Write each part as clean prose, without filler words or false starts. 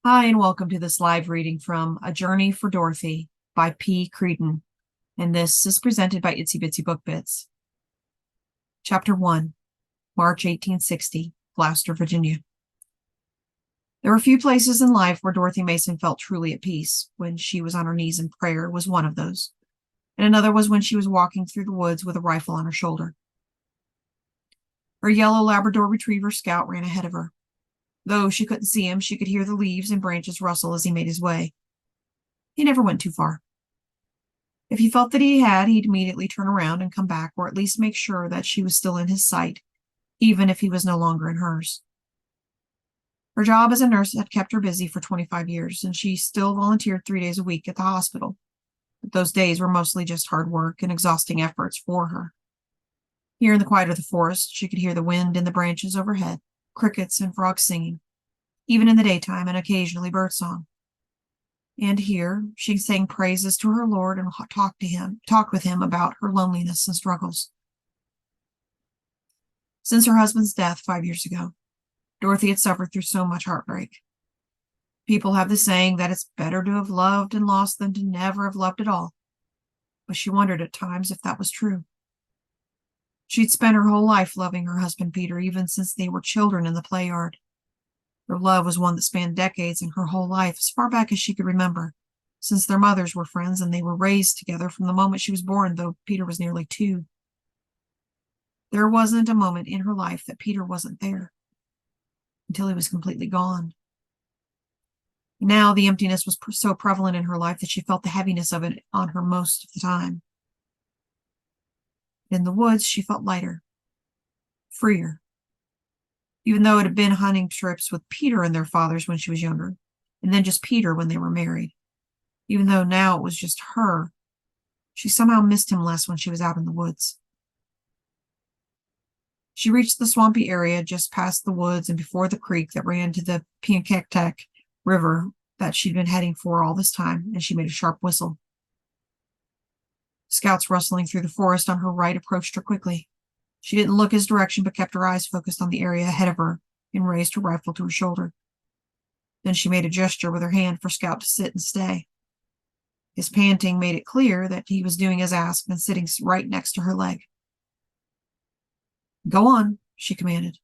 Hi, and welcome to this live reading from A Journey for Dorothy by P. Creeden, and this is presented by Itsy Bitsy Book Bits. Chapter 1, March 1860, Gloucester, Virginia. There were few places in life where Dorothy Mason felt truly at peace. When she was on her knees in prayer was one of those, and another was when she was walking through the woods with a rifle on her shoulder. Her yellow Labrador Retriever Scout ran ahead of her. Though she couldn't see him, she could hear the leaves and branches rustle as he made his way. He never went too far. If he felt that he had, he'd immediately turn around and come back, or at least make sure that she was still in his sight, even if he was no longer in hers. Her job as a nurse had kept her busy for 25 years, and she still volunteered 3 days a week at the hospital. But those days were mostly just hard work and exhausting efforts for her. Here in the quiet of the forest, she could hear the wind in the branches overhead, crickets and frogs singing, even in the daytime, and occasionally birdsong. And here she sang praises to her Lord and talked with him about her loneliness and struggles. Since her husband's death 5 years ago, Dorothy had suffered through so much heartbreak. People have the saying that it's better to have loved and lost than to never have loved at all. But she wondered at times if that was true. She'd spent her whole life loving her husband Peter, even since they were children in the play yard. Their love was one that spanned decades and her whole life, as far back as she could remember, since their mothers were friends and they were raised together from the moment she was born, though Peter was nearly 2. There wasn't a moment in her life that Peter wasn't there, until he was completely gone. Now the emptiness was so prevalent in her life that she felt the heaviness of it on her most of the time. In the woods, she felt lighter, freer. Even though it had been hunting trips with Peter and their fathers when she was younger, and then just Peter when they were married. Even though now it was just her, she somehow missed him less when she was out in the woods. She reached the swampy area just past the woods and before the creek that ran to the Piankektek River that she'd been heading for all this time, and she made a sharp whistle. Scouts rustling through the forest on her right approached her quickly. She didn't look his direction, but kept her eyes focused on the area ahead of her and raised her rifle to her shoulder. Then she made a gesture with her hand for Scout to sit and stay. His panting made it clear that he was doing as asked and sitting right next to her leg. "Go on," she commanded.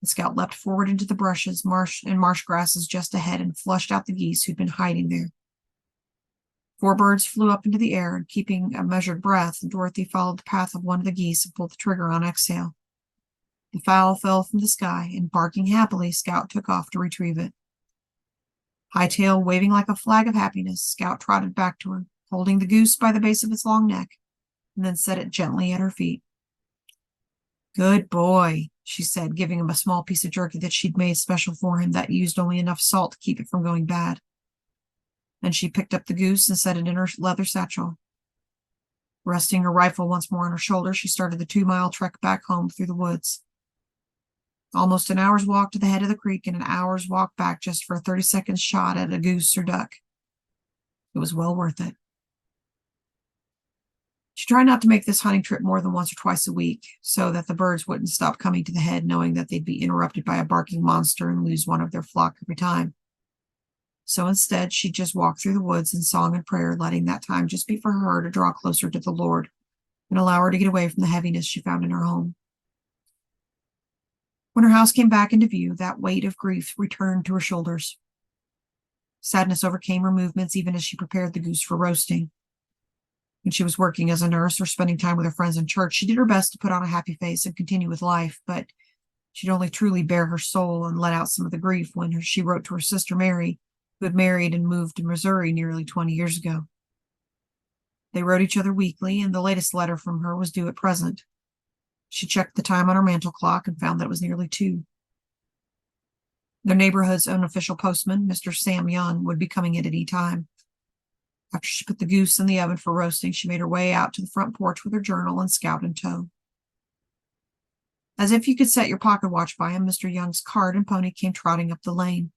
The Scout leapt forward into the brushes, marsh grasses just ahead and flushed out the geese who'd been hiding there. 4 birds flew up into the air, and keeping a measured breath, Dorothy followed the path of one of the geese and pulled the trigger on exhale. The fowl fell from the sky, and barking happily, Scout took off to retrieve it. Hightail waving like a flag of happiness, Scout trotted back to her, holding the goose by the base of its long neck, and then set it gently at her feet. "Good boy," she said, giving him a small piece of jerky that she'd made special for him that used only enough salt to keep it from going bad. Then she picked up the goose and set it in her leather satchel. Resting her rifle once more on her shoulder, she started the 2-mile trek back home through the woods. Almost an hour's walk to the head of the creek and an hour's walk back just for a 30-second shot at a goose or duck. It was well worth it. She tried not to make this hunting trip more than once or twice a week, so that the birds wouldn't stop coming to the head, knowing that they'd be interrupted by a barking monster and lose one of their flock every time. So instead, she'd just walk through the woods in song and prayer, letting that time just be for her to draw closer to the Lord and allow her to get away from the heaviness she found in her home. When her house came back into view, that weight of grief returned to her shoulders. Sadness overcame her movements even as she prepared the goose for roasting. When she was working as a nurse or spending time with her friends in church, she did her best to put on a happy face and continue with life, but she'd only truly bare her soul and let out some of the grief when she wrote to her sister Mary, who had married and moved to Missouri nearly 20 years ago. They wrote each other weekly, and the latest letter from her was due at present. She checked the time on her mantel clock and found that it was nearly 2. Their neighborhood's unofficial postman, Mr. Sam Young, would be coming in at any time. After she put the goose in the oven for roasting, she made her way out to the front porch with her journal and Scout in tow. As if you could set your pocket watch by him, Mr. Young's cart and pony came trotting up the lane.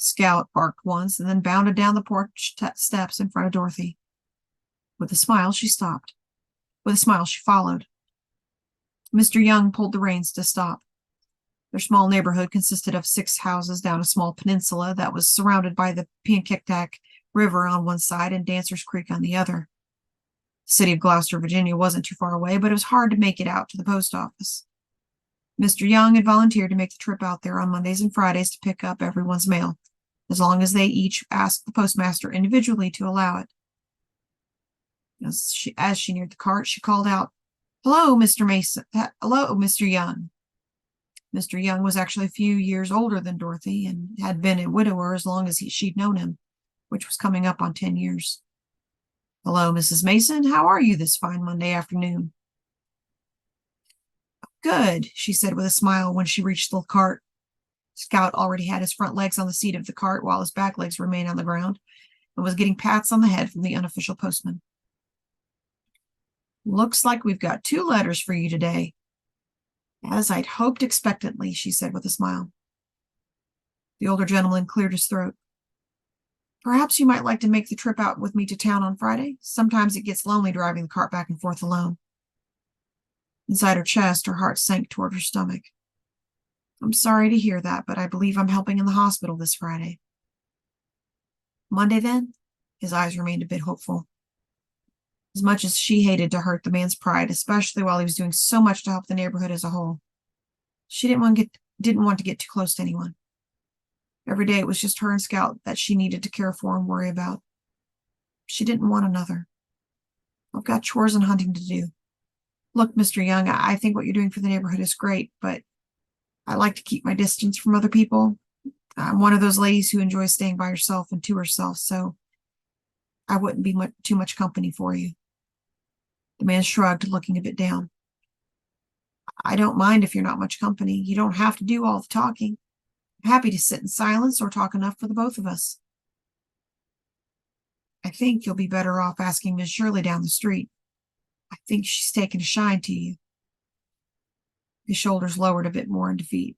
Scout barked once and then bounded down the porch steps in front of Dorothy. With a smile, she stopped. With a smile, she followed. Mr. Young pulled the reins to stop. Their small neighborhood consisted of 6 houses down a small peninsula that was surrounded by the Pancaketack River on one side and Dancer's Creek on the other. The city of Gloucester, Virginia wasn't too far away, but it was hard to make it out to the post office. Mr. Young had volunteered to make the trip out there on Mondays and Fridays to pick up everyone's mail, as long as they each asked the postmaster individually to allow it. As she neared the cart, she called out, "Hello, Mr. Mason. Hello, Mr. Young." Mr. Young was actually a few years older than Dorothy and had been a widower as long as she'd known him, which was coming up on 10 years. "Hello, Mrs. Mason. How are you this fine Monday afternoon?" "Good," she said with a smile when she reached the cart. Scout already had his front legs on the seat of the cart while his back legs remained on the ground and was getting pats on the head from the unofficial postman. "Looks like we've got 2 letters for you today." "As I'd hoped expectantly," she said with a smile. The older gentleman cleared his throat. "Perhaps you might like to make the trip out with me to town on Friday. Sometimes it gets lonely driving the cart back and forth alone." Inside her chest, her heart sank toward her stomach. "I'm sorry to hear that, but I believe I'm helping in the hospital this Friday." "Monday, then?" His eyes remained a bit hopeful. As much as she hated to hurt the man's pride, especially while he was doing so much to help the neighborhood as a whole, she didn't want to get too close to anyone. Every day it was just her and Scout that she needed to care for and worry about. She didn't want another. "I've got chores and hunting to do. Look, Mr. Young, I think what you're doing for the neighborhood is great, but I like to keep my distance from other people. I'm one of those ladies who enjoys staying by herself and to herself, so I wouldn't be too much company for you." The man shrugged, looking a bit down. "I don't mind if you're not much company. You don't have to do all the talking. I'm happy to sit in silence or talk enough for the both of us." "I think you'll be better off asking Miss Shirley down the street. I think she's taken a shine to you." His shoulders lowered a bit more in defeat.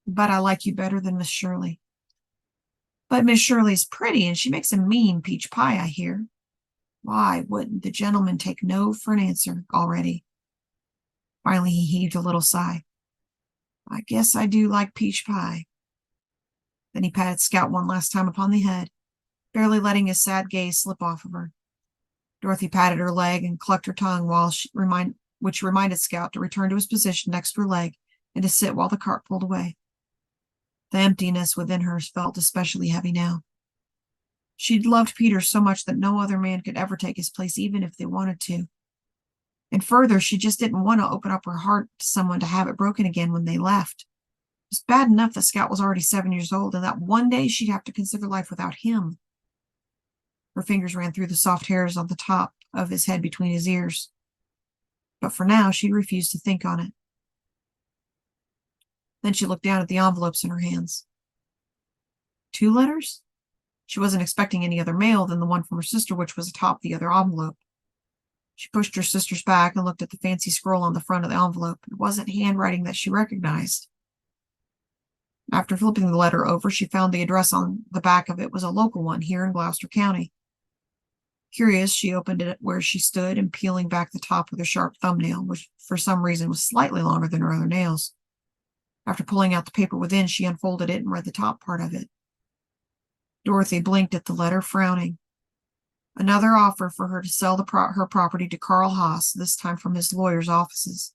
"But I like you better than Miss Shirley." "But Miss Shirley's pretty, and she makes a mean peach pie, I hear." Why wouldn't the gentleman take no for an answer already? Finally, he heaved a little sigh. "I guess I do like peach pie." Then he patted Scout one last time upon the head, barely letting his sad gaze slip off of her. Dorothy patted her leg and clucked her tongue which reminded Scout to return to his position next to her leg and to sit while the cart pulled away. The emptiness within her felt especially heavy now. She'd loved Peter so much that no other man could ever take his place, even if they wanted to. And further, she just didn't want to open up her heart to someone to have it broken again when they left. It was bad enough that Scout was already 7 years old and that one day she'd have to consider life without him. Her fingers ran through the soft hairs on the top of his head between his ears. But for now, she refused to think on it. Then she looked down at the envelopes in her hands. 2 letters? She wasn't expecting any other mail than the one from her sister, which was atop the other envelope. She pushed her sister's back and looked at the fancy scroll on the front of the envelope. It wasn't handwriting that she recognized. After flipping the letter over, she found the address on the back of it was a local one here in Gloucester County. Curious, she opened it where she stood and peeling back the top with her sharp thumbnail, which for some reason was slightly longer than her other nails. After pulling out the paper within, she unfolded it and read the top part of it. Dorothy blinked at the letter, frowning. Another offer for her to sell her property to Carl Haas, this time from his lawyer's offices.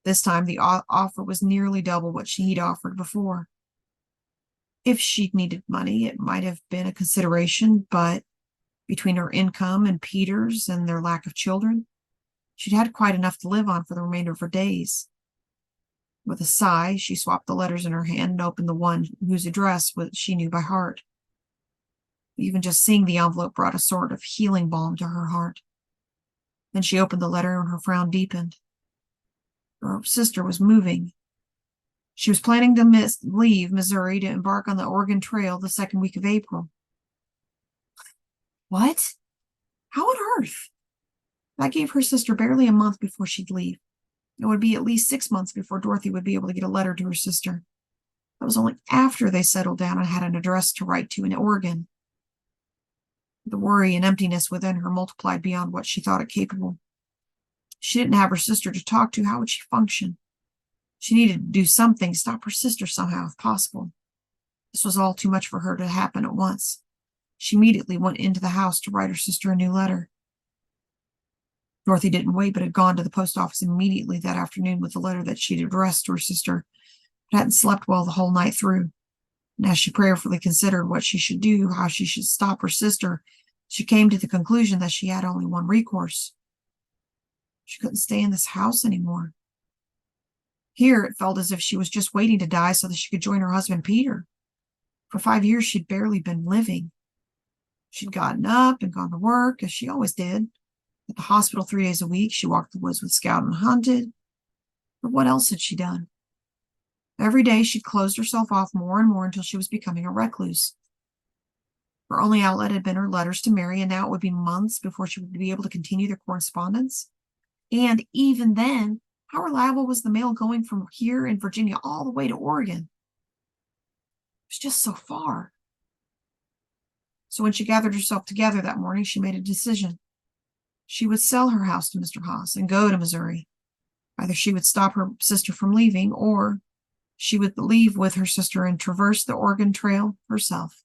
This time the offer was nearly double what she'd offered before. If she'd needed money, it might have been a consideration, but between her income and Peter's and their lack of children, she'd had quite enough to live on for the remainder of her days. With a sigh, she swapped the letters in her hand and opened the one whose address she knew by heart. Even just seeing the envelope brought a sort of healing balm to her heart. Then she opened the letter and her frown deepened. Her sister was moving. She was planning to leave Missouri to embark on the Oregon Trail the second week of April. What? How on earth? That gave her sister barely a month before she'd leave. It would be at least 6 months before Dorothy would be able to get a letter to her sister. That was only after they settled down and had an address to write to in Oregon. The worry and emptiness within her multiplied beyond what she thought it capable. She didn't have her sister to talk to. How would she function? She needed to do something, stop her sister somehow, if possible. This was all too much for her to happen at once. She immediately went into the house to write her sister a new letter. Dorothy didn't wait, but had gone to the post office immediately that afternoon with the letter that she'd addressed to her sister, but hadn't slept well the whole night through. And as she prayerfully considered what she should do, how she should stop her sister, she came to the conclusion that she had only one recourse. She couldn't stay in this house anymore. Here it felt as if she was just waiting to die so that she could join her husband, Peter. For 5 years, she'd barely been living. She'd gotten up and gone to work, as she always did. At the hospital 3 days a week, she walked the woods with Scout and hunted. But what else had she done? Every day, she'd closed herself off more and more until she was becoming a recluse. Her only outlet had been her letters to Mary, and now it would be months before she would be able to continue their correspondence. And even then, how reliable was the mail going from here in Virginia all the way to Oregon? It was just so far. So when she gathered herself together that morning, she made a decision. She would sell her house to Mr. Haas and go to Missouri. Either she would stop her sister from leaving, or she would leave with her sister and traverse the Oregon Trail herself.